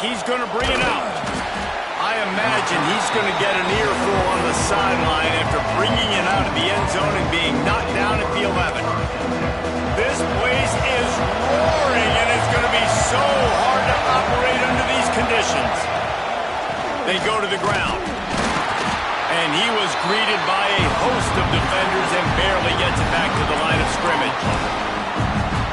he's going to bring it out. I imagine he's going to get an earful on the sideline after bringing it out of the end zone and being knocked down at the 11. This place is roaring, and it's going to be so hard to operate under these conditions. They go to the ground. And he was greeted by a host of defenders and barely gets it back to the line of scrimmage.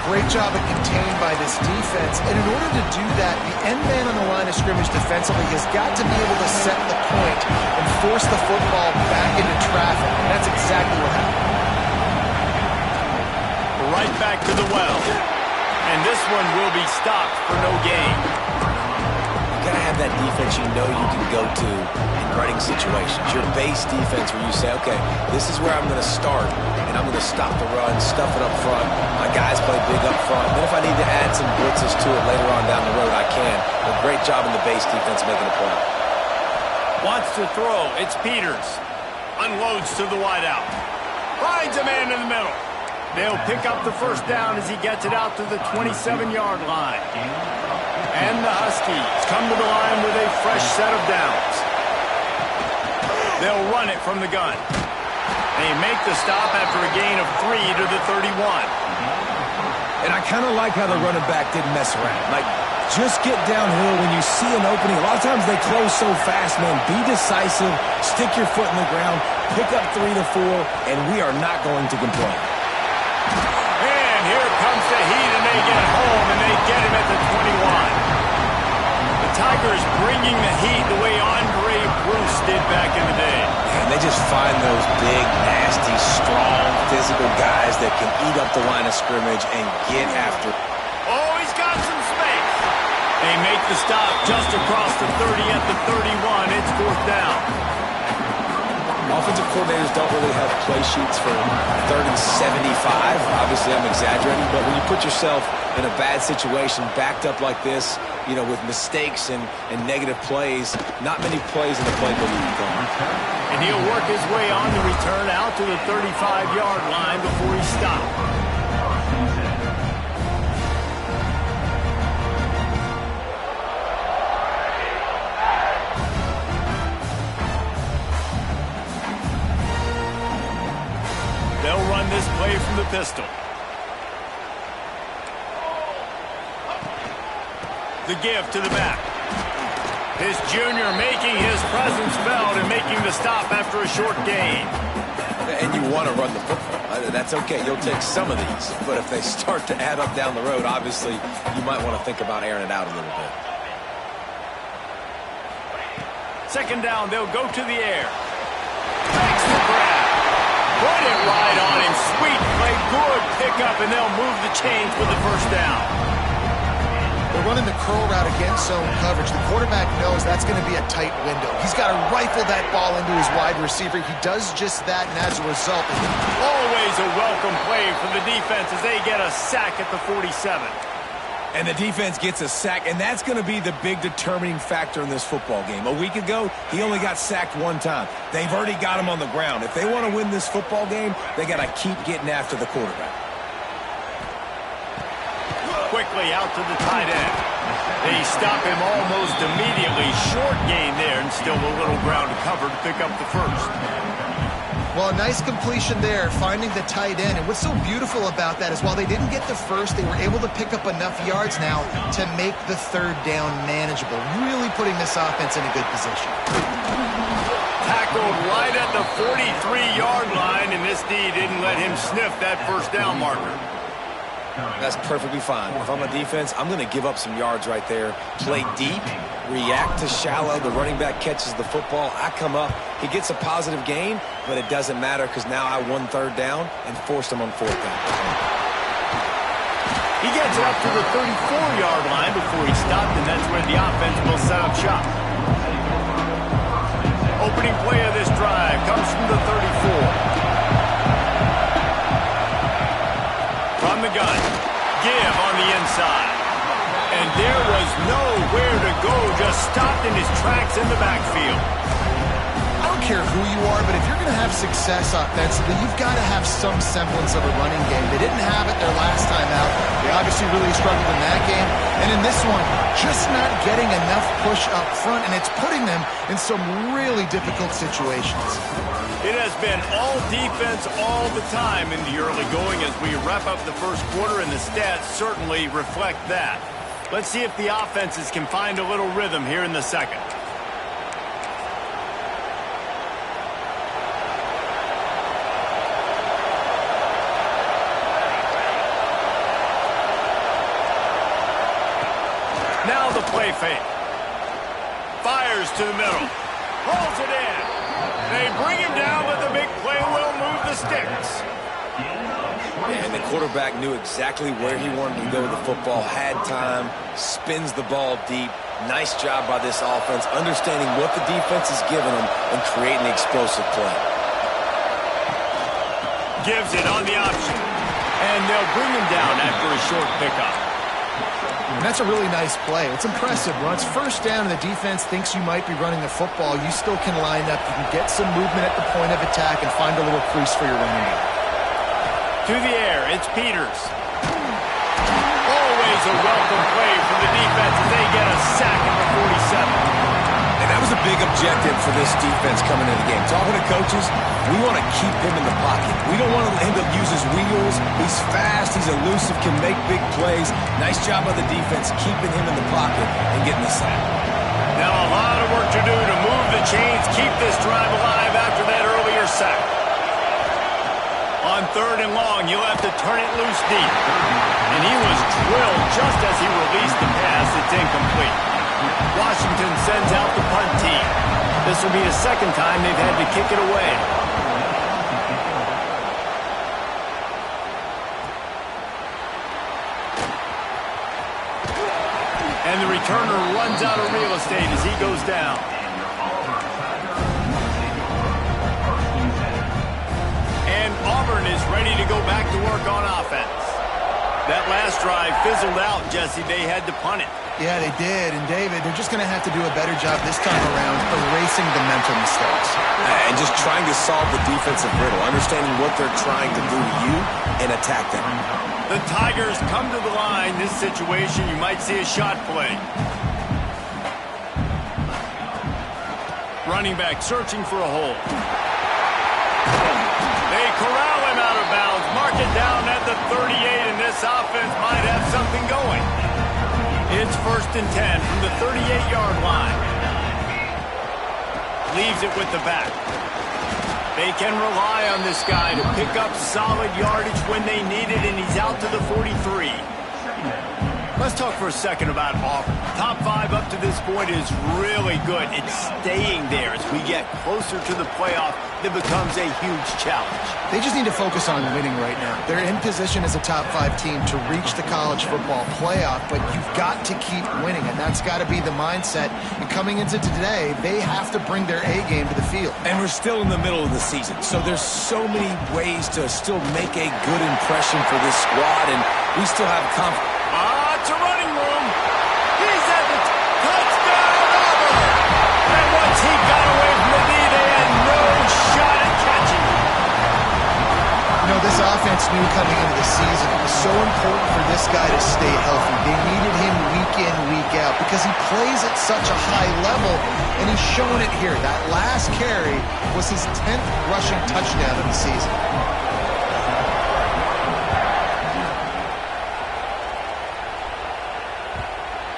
Great job of contained by this defense. And in order to do that, the end man on the line of scrimmage defensively has got to be able to set the point and force the football back into traffic. And that's exactly what happened. Right back to the well. And this one will be stopped for no gain. You gotta have that defense you know you can go to in running situations. Your base defense where you say, okay, this is where I'm gonna start, and I'm gonna stop the run, stuff it up front. My guys play big up front. Then if I need to add some blitzes to it later on down the road, I can. But great job in the base defense making a play. Wants to throw. It's Peters. Unloads to the wideout. Finds a man in the middle. They'll pick up the first down as he gets it out to the 27-yard line. And the Huskies come to the line with a fresh set of downs. They'll run it from the gun. They make the stop after a gain of 3 to the 31. And I kind of like how the running back didn't mess around. Like, just get downhill when you see an opening. A lot of times they close so fast, man. Be decisive, stick your foot in the ground, pick up 3 to 4, and we are not going to complain. And here comes the heat, and they get home, and they get him at the 21. The Tigers bringing the heat the way Andre Bruce did back in the day. And they just find those big, nasty, strong, physical guys that can eat up the line of scrimmage and get after. Oh, he's got some space. They make the stop just across the 30 at the 31. It's 4th down. Offensive coordinators don't really have play sheets for 3rd and 75. Obviously, I'm exaggerating, but when you put yourself in a bad situation, backed up like this, you know, with mistakes and negative plays, not many plays in the playbook you can go. And he'll work his way on the return out to the 35-yard line before he stopped. They'll run this play from the pistol. The give to the back. His junior making his presence felt and making the stop after a short gain. And you want to run the football. That's okay. You'll take some of these. But if they start to add up down the road, obviously, you might want to think about airing it out a little bit. 2nd down, they'll go to the air. Makes the grab. Put it right on him. Sweet play. Good pickup, and they'll move the chains with the 1st down. They're running the curl route against zone coverage. The quarterback knows that's going to be a tight window. He's got to rifle that ball into his wide receiver. He does just that, and as a result... Always a welcome play for the defense as they get a sack at the 47. And the defense gets a sack, and that's going to be the big determining factor in this football game. A week ago, he only got sacked 1 time. They've already got him on the ground. If they want to win this football game, they got to keep getting after the quarterback. Quickly out to the tight end. They stop him almost immediately. Short gain there, and still a little ground to cover to pick up the 1st. Well, a nice completion there, finding the tight end. And what's so beautiful about that is while they didn't get the 1st, they were able to pick up enough yards now to make the 3rd down manageable. Really putting this offense in a good position. Tackled right at the 43-yard line, and this D didn't let him sniff that 1st down marker. That's perfectly fine. If I'm a defense, I'm going to give up some yards right there. Play deep, react to shallow. The running back catches the football. I come up. He gets a positive gain, but it doesn't matter because now I won 3rd down and forced him on 4th down. He gets up to the 34-yard line before he stopped, and that's where the offense will set up shop. Opening play of this drive comes from the 34. From the gun, give on the inside. And there was nowhere to go, just stopped in his tracks in the backfield. I don't care who you are, but if you're going to have success offensively, you've got to have some semblance of a running game. They didn't have it their last time out. They obviously really struggled in that game. And in this one, just not getting enough push up front, and it's putting them in some really difficult situations. It has been all defense all the time in the early going as we wrap up the first quarter, and the stats certainly reflect that. Let's see if the offenses can find a little rhythm here in the second. Now the play fake. Fires to the middle. Pulls it in. They bring him down, but the big play will move the sticks. And the quarterback knew exactly where he wanted to go with the football, had time, spins the ball deep. Nice job by this offense, understanding what the defense is giving them and creating the explosive play. Gives it on the option. And they'll bring him down after a short pickup. And that's a really nice play. It's impressive. When it's first down and the defense thinks you might be running the football, you still can line up. You can get some movement at the point of attack and find a little crease for your running game. To the air, it's Peters. Always a welcome play for the defense as they get a sack at the 47. And that was a big objective for this defense coming into the game. Talking to coaches, we want to keep him in the pocket. We don't want him to use his wheels. He's fast, he's elusive, can make big plays. Nice job by the defense keeping him in the pocket and getting the sack. Now a lot of work to do to move the chains, keep this drive alive after that earlier sack. On 3rd and long, you'll have to turn it loose deep. And he was drilled just as he released the pass. It's incomplete. Washington sends out the punt team. This will be the second time they've had to kick it away. And the returner runs out of real estate as he goes down. And Auburn is ready to go back to work on offense. That last drive fizzled out, Jesse. They had to punt it. Yeah, they did. And, David, they're just going to have to do a better job this time around erasing the mental mistakes. And just trying to solve the defensive riddle, understanding what they're trying to do to you and attack them. The Tigers come to the line. This situation, you might see a shot play. Running back searching for a hole. They corral him out of bounds. Mark it down at the 38, and this offense might have something going. It's 1st and 10 from the 38-yard line. Leaves it with the back. They can rely on this guy to pick up solid yardage when they need it, and he's out to the 43. Let's talk for a second about Auburn. Top 5 up to this point is really good. It's staying there as we get closer to the playoff. That becomes a huge challenge. They just need to focus on winning right now. They're in position as a top 5 team to reach the college football playoff, but you've got to keep winning, and that's got to be the mindset. And coming into today, they have to bring their A game to the field. And we're still in the middle of the season, so there's so many ways to still make a good impression for this squad, and we still have confidence. It's a running room. He's at the touchdown, Auburn. And once he got away from the knee, they had no shot at catching him. You know, this offense knew coming into the season it was so important for this guy to stay healthy. They needed him week in, week out because he plays at such a high level, and he's showing it here. That last carry was his 10th rushing touchdown of the season.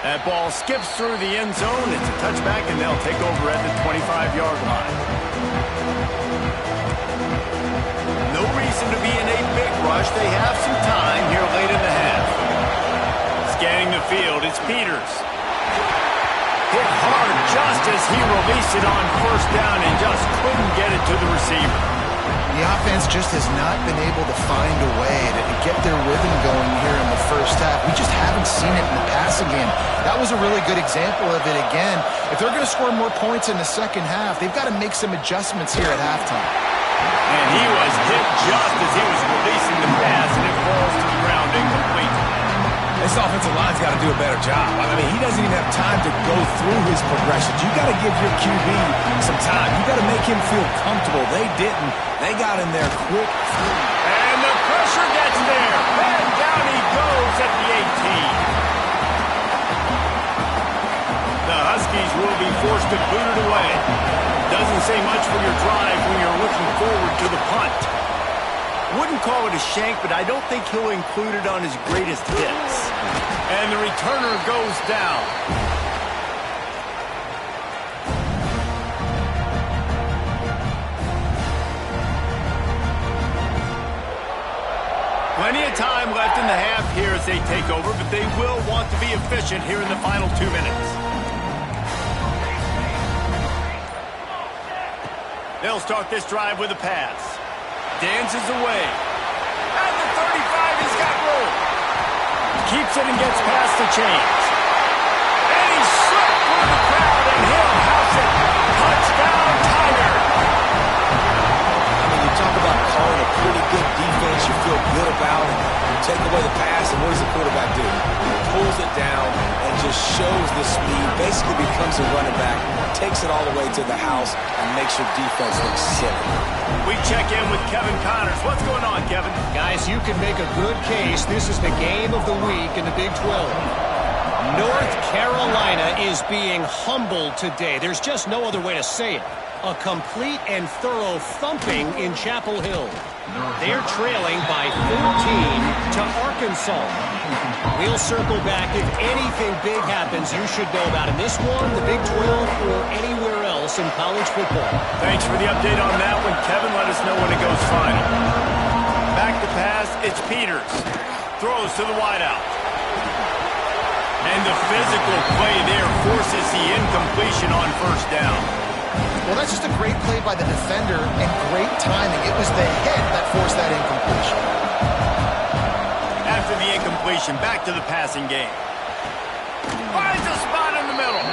That ball skips through the end zone. It's a touchback, and they'll take over at the 25-yard line. No reason to be in a big rush. They have some time here late in the half. Scanning the field, it's Peters. Hit hard just as he released it on 1st down and just couldn't get it to the receiver. The offense just has not been able to find a way to get their rhythm going here in the first half. We just haven't seen it in the passing game. That was a really good example of it again. If they're going to score more points in the second half, they've got to make some adjustments here at halftime. And he was hit just as he was releasing the pass, and it falls to the ground incomplete. This offensive line's got to do a better job. I mean, he doesn't even have time to go through his progressions. You got to give your QB some time. You got to make him feel comfortable. They didn't. They got in there quick. And the pressure gets there. And down he goes at the 18. The Huskies will be forced to boot it away. Doesn't say much for your drive when you're looking forward to the punt. Wouldn't call it a shank, but I don't think he'll include it on his greatest hits. And the returner goes down. Plenty of time left in the half here as they take over, but they will want to be efficient here in the final 2 minutes. They'll start this drive with a pass. Dances away. At the 35, he's got room. Keeps it and gets past the chains. And he's slipped through the crowd, and he'll house it. Touchdown, Tiger. I mean, you talk about calling a pretty good defense you feel good about. You take away the pass, and what does the quarterback do? He pulls it down and just shows the speed, basically becomes a running back, takes it all the way to the house, and makes your defense look silly. We check in with Kevin Connors. What's going on, Kevin? Guys, you can make a good case. This is the game of the week in the Big 12. North Carolina is being humbled today. There's just no other way to say it. A complete and thorough thumping in Chapel Hill. They're trailing by 14 to Arkansas. We'll circle back. If anything big happens, you should know about it. This one, the Big 12, or anywhere else in college football. Thanks for the update on that one, Kevin. Let us know when it goes final. Back to pass, it's Peters. Throws to the wideout. And the physical play there forces the incompletion on first down. Well, that's just a great play by the defender and great timing. It was the hit that forced that incompletion. After the incompletion, back to the passing game. Finds a spot in the middle.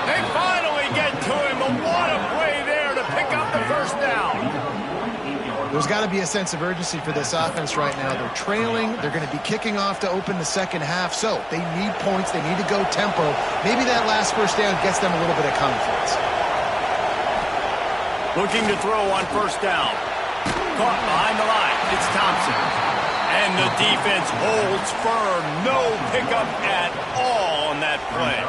They finally get to him, but what a play there to pick up the first down. There's got to be a sense of urgency for this offense right now. They're trailing. They're going to be kicking off to open the second half, so they need points. They need to go tempo. Maybe that last first down gets them a little bit of confidence. Looking to throw on first down. Caught behind the line. It's Thompson. And the defense holds firm. No pickup at all on that play.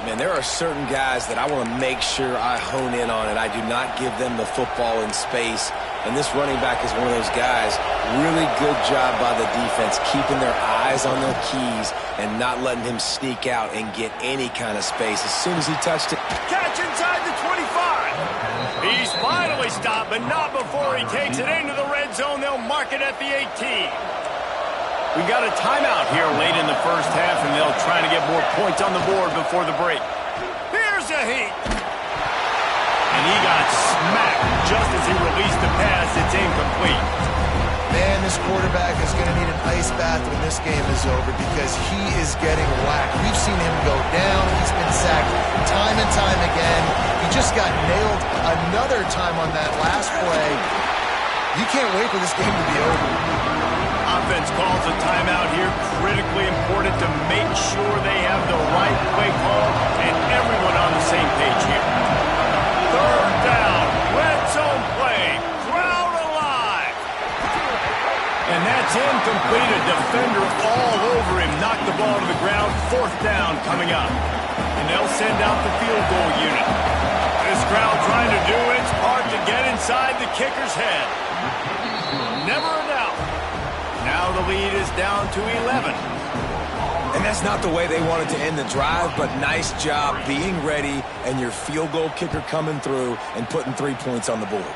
Man, there are certain guys that I want to make sure I hone in on, and I do not give them the football in space. And this running back is one of those guys. Really good job by the defense, keeping their eyes on their keys and not letting him sneak out and get any kind of space. As soon as he touched it. Catch inside the 25. He's finally stopped, but not before he takes it into the red zone. They'll mark it at the 18. We got a timeout here late in the first half, and they'll try to get more points on the board before the break. Here's a heat. And he got smacked just as he released the pass. It's incomplete. Man, this quarterback is going to need an ice bath when this game is over because he is getting whacked. We've seen him go down. He's been sacked time and time again. He just got nailed another time on that last play. You can't wait for this game to be over. Offense calls a timeout here. Critically important to make sure they have the right play call and everyone on the same page here. Third down. Red zone play. Crowd alive. And that's incomplete. A defender all over him. Knocked the ball to the ground. Fourth down coming up. And they'll send out the field goal unit. This crowd trying to do its part to get inside the kicker's head. Never a doubt. Now the lead is down to 11. And that's not the way they wanted to end the drive, but nice job being ready and your field goal kicker coming through and putting 3 points on the board.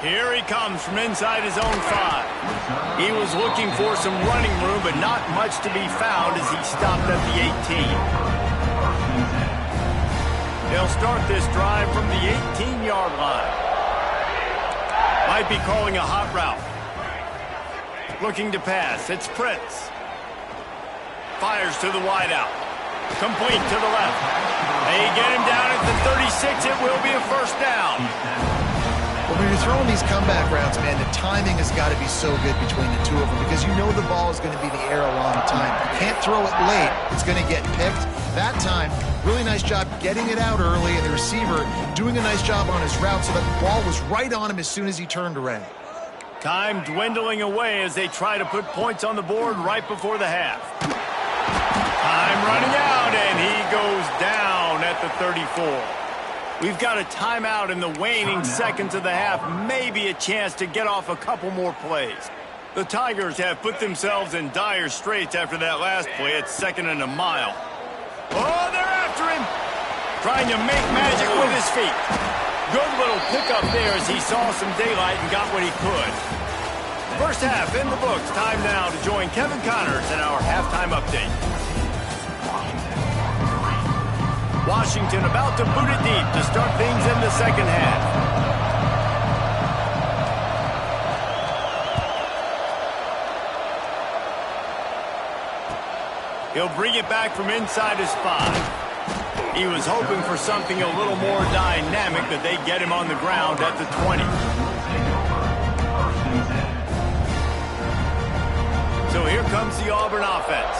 Here he comes from inside his own 5. He was looking for some running room, but not much to be found as he stopped at the 18. They'll start this drive from the 18-yard line. Might be calling a hot route. Looking to pass. It's Prince. Fires to the wideout. Complete to the left. They get him down at the 36. It will be a first down. Well, When you're throwing these comeback routes, man, the timing has got to be so good between the two of them because you know the ball is going to be in the air a long time. You can't throw it late. It's going to get picked. That time, really nice job getting it out early, and the receiver doing a nice job on his route so that the ball was right on him as soon as he turned around. Time dwindling away as they try to put points on the board right before the half. Time running out, and he goes down at the 34. We've got a timeout in the waning seconds of the half, maybe a chance to get off a couple more plays. The Tigers have put themselves in dire straits after that last play at 2nd and a mile. Oh, they're after him! Trying to make magic with his feet. Good little pickup there as he saw some daylight and got what he could. First half in the books. Time now to join Kevin Connors in our halftime update. Washington about to boot it deep to start things in the second half. He'll bring it back from inside his 5. He was hoping for something a little more dynamic, but they get him on the ground at the 20. So here comes the Auburn offense.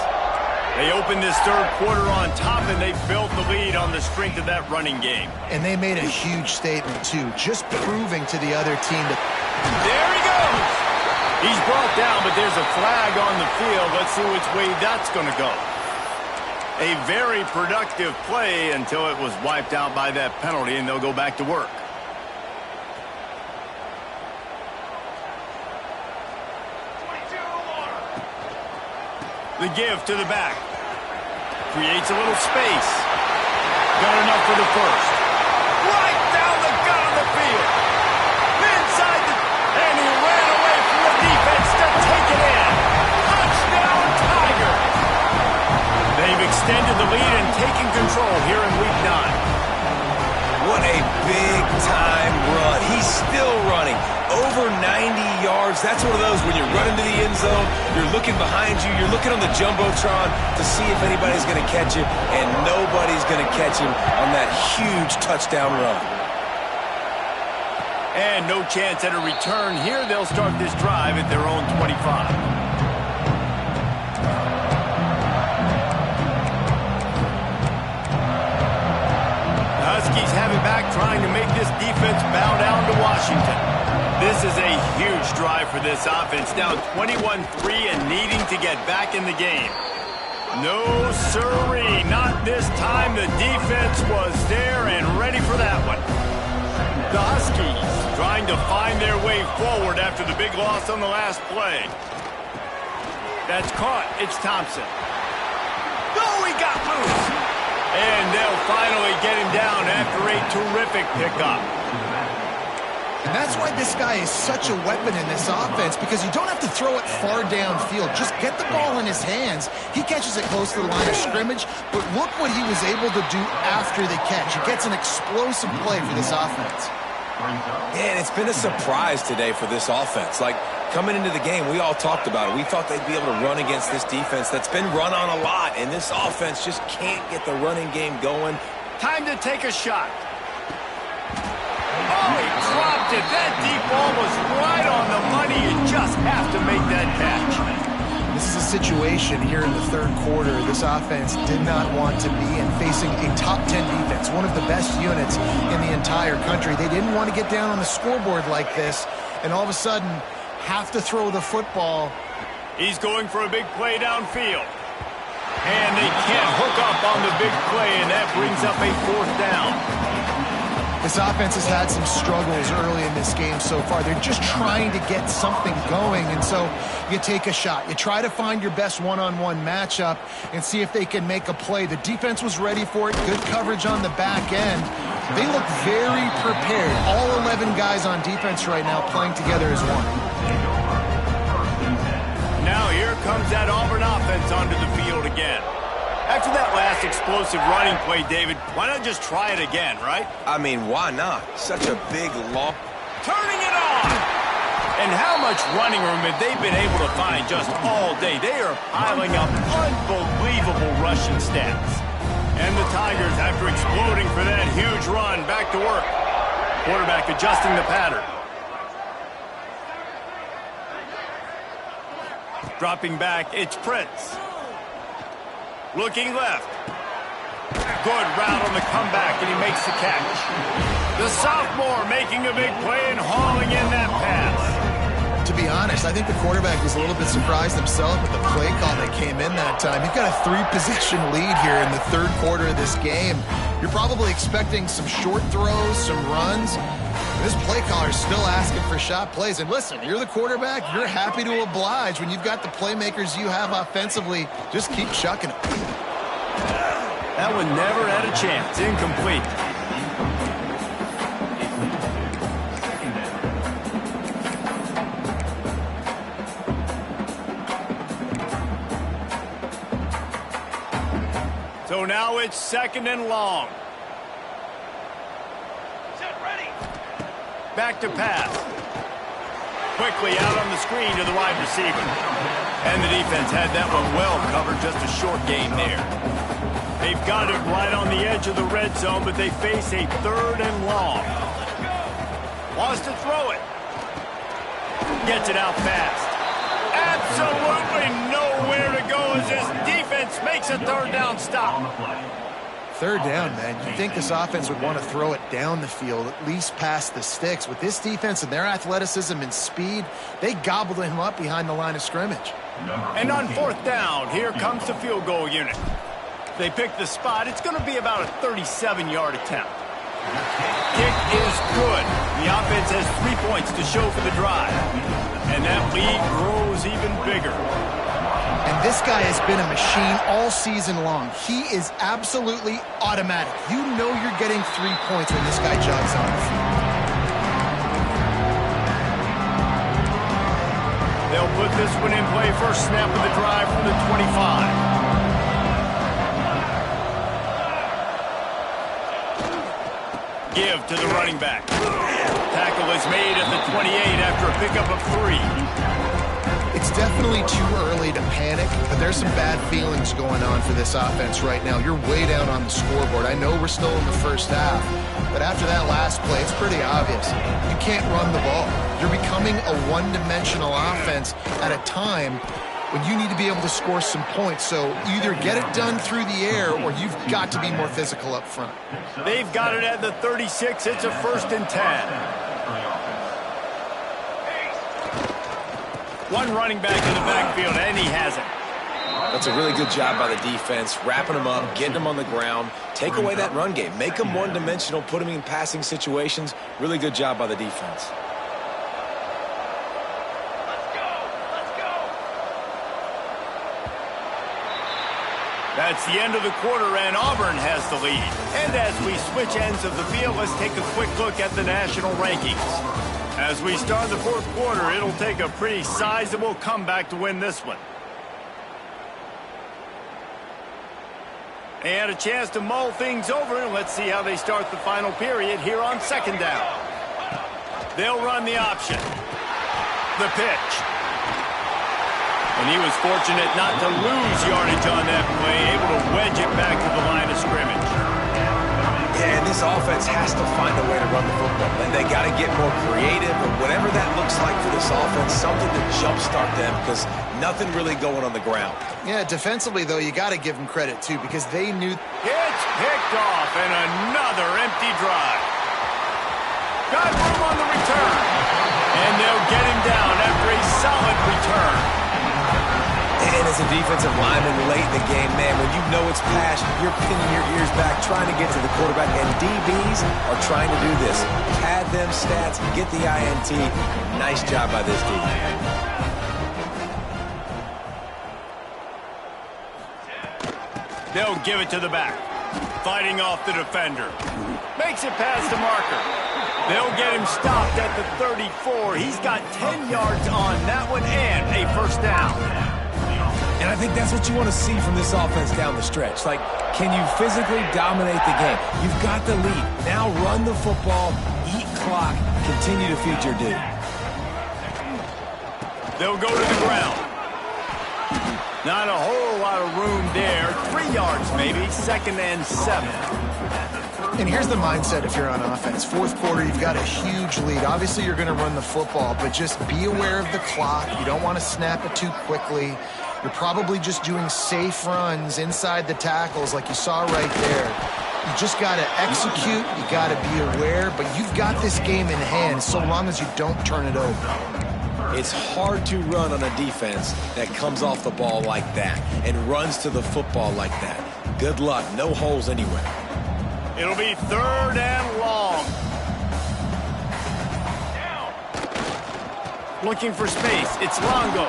They opened this third quarter on top, and they built the lead on the strength of that running game. And they made a huge statement, too, just proving to the other team that... There he goes! He's brought down, but there's a flag on the field. Let's see which way that's going to go. A very productive play until it was wiped out by that penalty, and they'll go back to work. The give to the back. Creates a little space. Got enough for the first. Right down the gut of the field. Inside the... And he ran away from the defense to take it in. Touchdown, Tiger. They've extended the lead and taken control here in Week 9. What a big-time run. He's still running. Over 90 yards. That's one of those when you're running to the end zone, you're looking behind you, you're looking on the Jumbotron to see if anybody's going to catch him, and nobody's going to catch him on that huge touchdown run. And no chance at a return here. They'll start this drive at their own 25. Huskies have it back, trying to make this defense bow down to Washington. This is a huge drive for this offense, down 21-3 and needing to get back in the game. No sirree, not this time. The defense was there and ready for that one. The Huskies trying to find their way forward after the big loss on the last play. That's caught. It's Thompson. Oh, he got loose. And they'll finally get him down after a terrific pickup. And that's why this guy is such a weapon in this offense, because you don't have to throw it far downfield. Just get the ball in his hands. He catches it close to the line of scrimmage, but look what he was able to do after the catch. He gets an explosive play for this offense. Yeah, and it's been a surprise today for this offense. Like, coming into the game, we all talked about it. We thought they'd be able to run against this defense that's been run on a lot, and this offense just can't get the running game going. Time to take a shot. Oh, he dropped it. That deep ball was right on the money. You just have to make that catch. This is a situation here in the third quarter this offense did not want to be in, facing a top 10 defense, one of the best units in the entire country. They didn't want to get down on the scoreboard like this, and all of a sudden have to throw the football. He's going for a big play downfield. And they can't hook up on the big play, and that brings up a 4th down. This offense has had some struggles early in this game so far. They're just trying to get something going, and so you take a shot. You try to find your best one-on-one matchup and see if they can make a play. The defense was ready for it. Good coverage on the back end. They look very prepared. All 11 guys on defense right now playing together as one. Now here comes that Auburn offense onto the field again. After that last explosive running play, David, why not just try it again, right? I mean, why not? Such a big loss. Turning it on! And how much running room have they been able to find just all day? They are piling up unbelievable rushing stats. And the Tigers, after exploding for that huge run, back to work. Quarterback adjusting the pattern. Dropping back, it's Prince. Looking left. Good route on the comeback, and he makes the catch. The sophomore making a big play and hauling in that pass. To be honest, I think the quarterback was a little bit surprised himself with the play call that came in that time. You've got a 3-possession lead here in the third quarter of this game. You're probably expecting some short throws, some runs. This play caller is still asking for shot plays. And listen, you're the quarterback. You're happy to oblige when you've got the playmakers you have offensively. Just keep chucking it. That one never had a chance. Incomplete. So now it's 2nd and long. Back to pass. Quickly out on the screen to the wide receiver. And the defense had that one well covered, just a short gain there. They've got it right on the edge of the red zone, but they face a 3rd and long. Wants to throw it. Gets it out fast. Absolutely nowhere to go as this defense makes a 3rd down stop. 3rd down, man. You'd think this offense would want to throw it down the field, at least past the sticks. With this defense and their athleticism and speed, they gobbled him up behind the line of scrimmage. And on 4th down, here comes the field goal unit. They pick the spot. It's going to be about a 37-yard attempt. Kick is good. The offense has 3 points to show for the drive. And that lead grows even bigger. And this guy has been a machine all season long. He is absolutely automatic. You know you're getting 3 points when this guy jogs on the field. They'll put this one in play. First snap of the drive from the 25. Give to the running back. Tackle is made at the 28 after a pickup of 3. It's definitely too early to panic, but there's some bad feelings going on for this offense right now. You're way down on the scoreboard. I know we're still in the first half, but after that last play, it's pretty obvious. You can't run the ball. You're becoming a one-dimensional offense at a time when you need to be able to score some points. So either get it done through the air or you've got to be more physical up front. They've got it at the 36. It's a 1st and 10. One running back in the backfield, and he has it. That's a really good job by the defense, wrapping them up, getting them on the ground. Take away that run game. Make them one-dimensional, put them in passing situations. Really good job by the defense. That's the end of the quarter, and Auburn has the lead. And as we switch ends of the field, let's take a quick look at the national rankings. As we start the 4th quarter, it'll take a pretty sizable comeback to win this one. They had a chance to mull things over, and let's see how they start the final period here on 2nd down. They'll run the option. The pitch. And he was fortunate not to lose yardage on that play, able to wedge it back to the line of scrimmage. Yeah, and this offense has to find a way to run the football. And they got to get more creative, or whatever that looks like for this offense, something to jumpstart them, because nothing really going on the ground. Yeah, defensively, though, you got to give them credit, too, because they knew. It's picked off, and another empty drive. Got room on the return. And they'll get him down after a solid return. And as a defensive lineman late in the game, man, when you know it's past, you're pinning your ears back, trying to get to the quarterback, and DBs are trying to do this. Pad them stats, get the INT. Nice job by this D. They'll give it to the back. Fighting off the defender. Makes it past the marker. They'll get him stopped at the 34. He's got 10 yards on that one and a 1st down. And I think that's what you want to see from this offense down the stretch. Like, can you physically dominate the game? You've got the lead. Now run the football, eat clock, continue to feed your dude. They'll go to the ground. Not a whole lot of room there. 3 yards maybe. 2nd and 7. And here's the mindset if you're on offense. Fourth quarter, you've got a huge lead. Obviously, you're going to run the football, but just be aware of the clock. You don't want to snap it too quickly. You're probably just doing safe runs inside the tackles like you saw right there. You just got to execute. You got to be aware, but you've got this game in hand so long as you don't turn it over. It's hard to run on a defense that comes off the ball like that and runs to the football like that. Good luck. No holes anywhere. It'll be 3rd and long. Looking for space. It's Longo.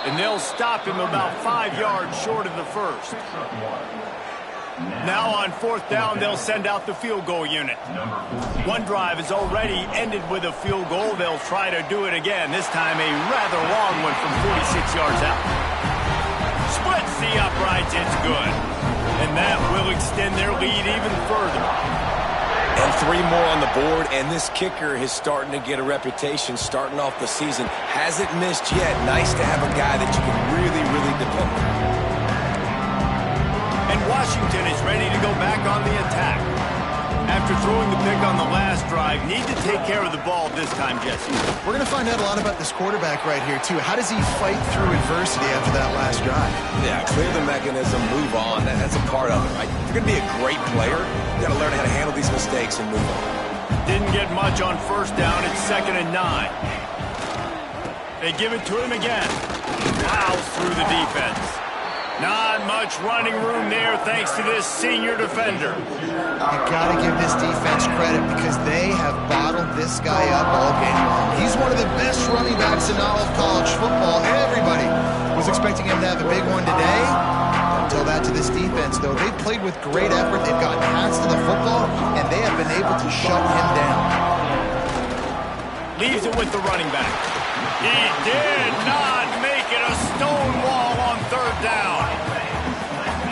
And they'll stop him about 5 yards short of the first. Now on 4th down, they'll send out the field goal unit. One drive is already ended with a field goal. They'll try to do it again. This time a rather long one from 46 yards out. Splits the uprights. It's good. And that will extend their lead even further. And 3 more on the board, and this kicker is starting to get a reputation starting off the season. Hasn't missed yet. Nice to have a guy that you can really, really depend on. And Washington is ready to go back on the attack. After throwing the pick on the last drive, need to take care of the ball this time, Jesse. We're going to find out a lot about this quarterback right here, too. How does he fight through adversity after that last drive? Yeah, clear the mechanism, move on. That's a part of it, right? If you're going to be a great player, you got to learn how to handle these mistakes and move on. Didn't get much on 1st down. It's 2nd and 9. They give it to him again. Plows through the defense. Not much running room there thanks to this senior defender. You got to give this defense credit because they have bottled this guy up all game long. He's one of the best running backs in all of college football. Everybody was expecting him to have a big one today. Until that to this defense, though. They've played with great effort. They've gotten hands to the football, and they have been able to shut him down. Leaves it with the running back. He did not make it a stone wall on 3rd down.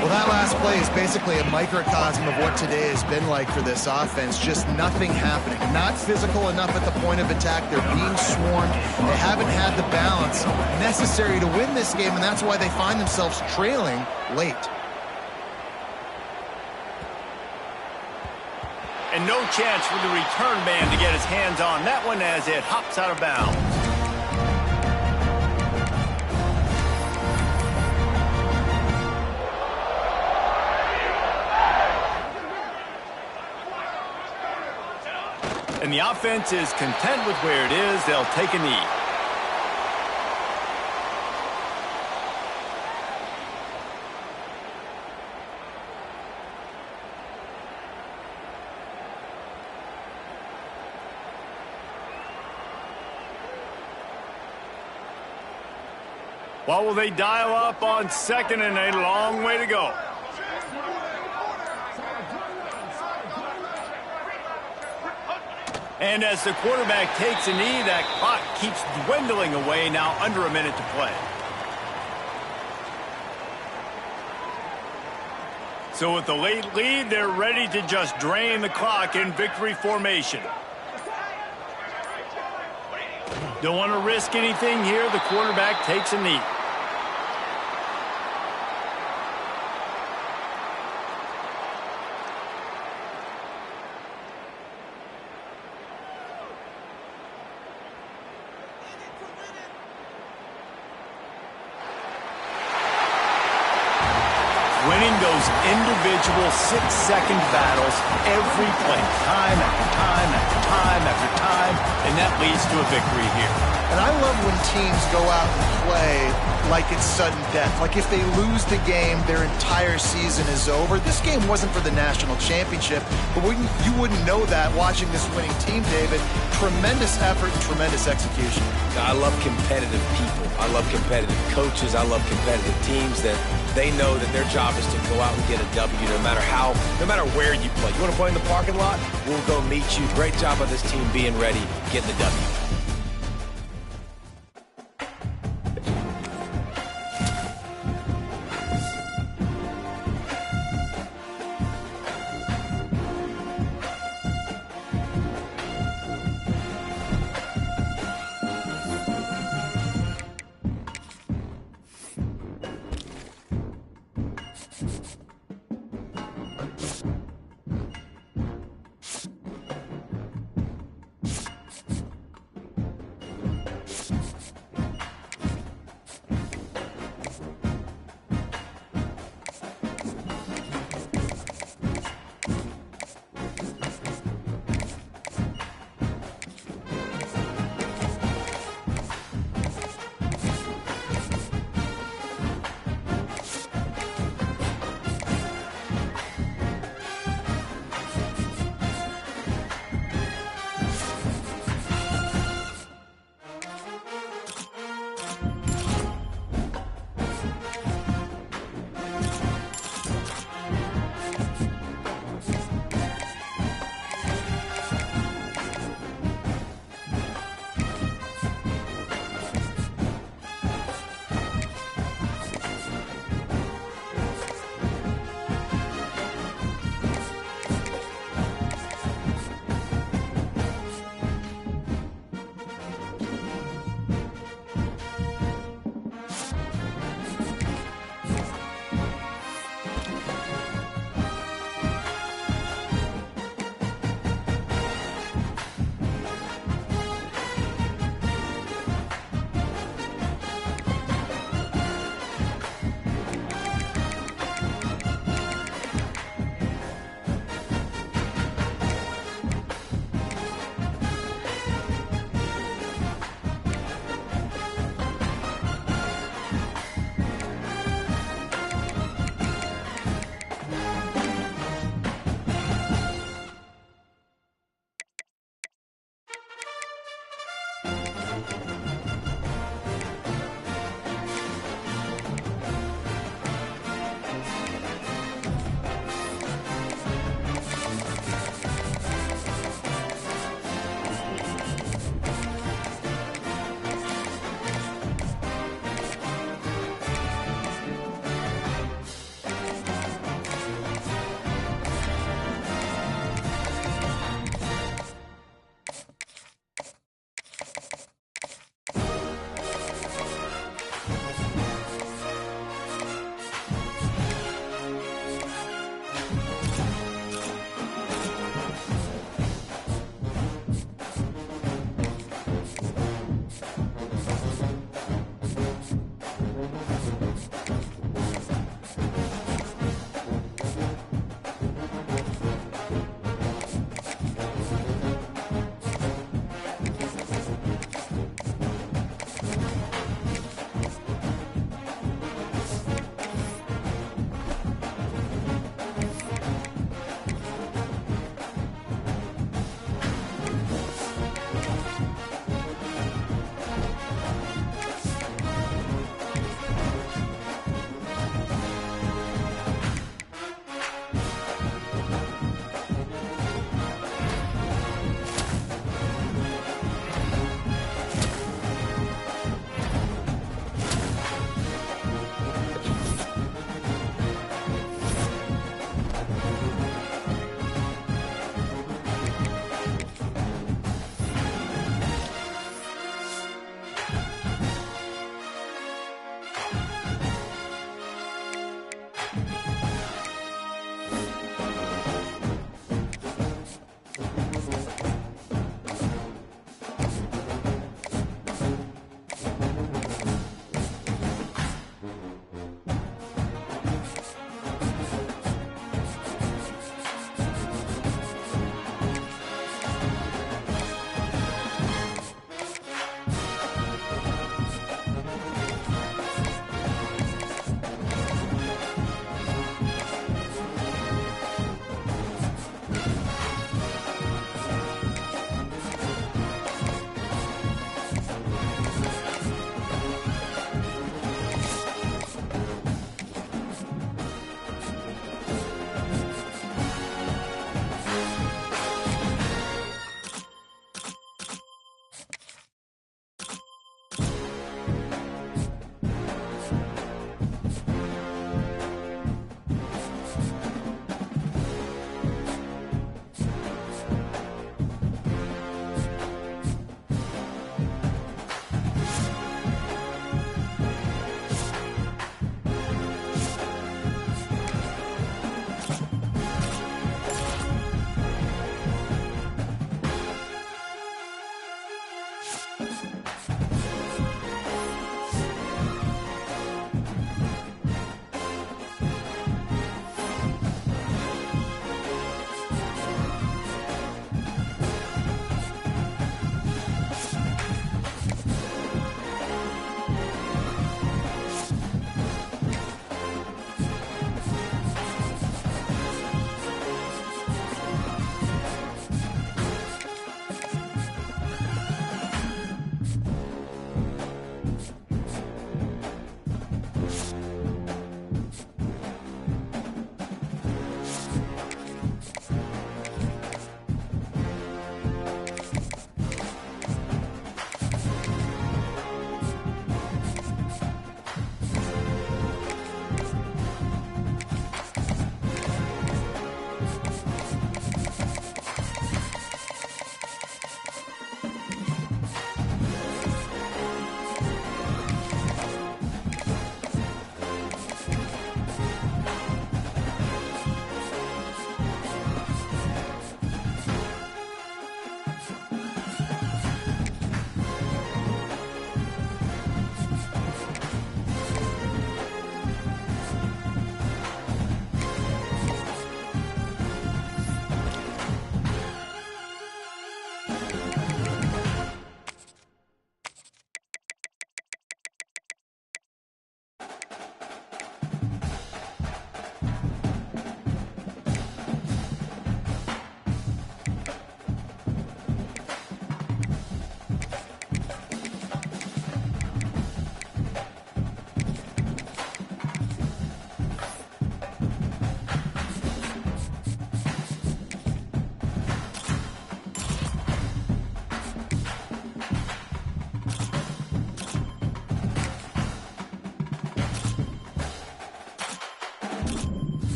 Well, that last play is basically a microcosm of what today has been like for this offense. Just nothing happening. Not physical enough at the point of attack. They're being swarmed. They haven't had the balance necessary to win this game, and that's why they find themselves trailing late. And no chance for the return man to get his hands on that one as it hops out of bounds. And the offense is content with where it is. They'll take a knee. What will they dial up on 2nd and a long way to go? And as the quarterback takes a knee, that clock keeps dwindling away, now under a minute to play. So with the late lead, they're ready to just drain the clock in victory formation. Don't want to risk anything here. The quarterback takes a knee. Winning those individual 6-second battles every play, time after time after time after time, and that leads to a victory here. And I love when teams go out and play like it's sudden death. Like if they lose the game, their entire season is over. This game wasn't for the national championship, but you wouldn't know that watching this winning team, David. Tremendous effort and tremendous execution. I love competitive people. I love competitive coaches. I love competitive teams that they know that their job is to go out and get a W no matter where you play. You want to play in the parking lot? We'll go meet you. Great job by this team being ready, getting the W.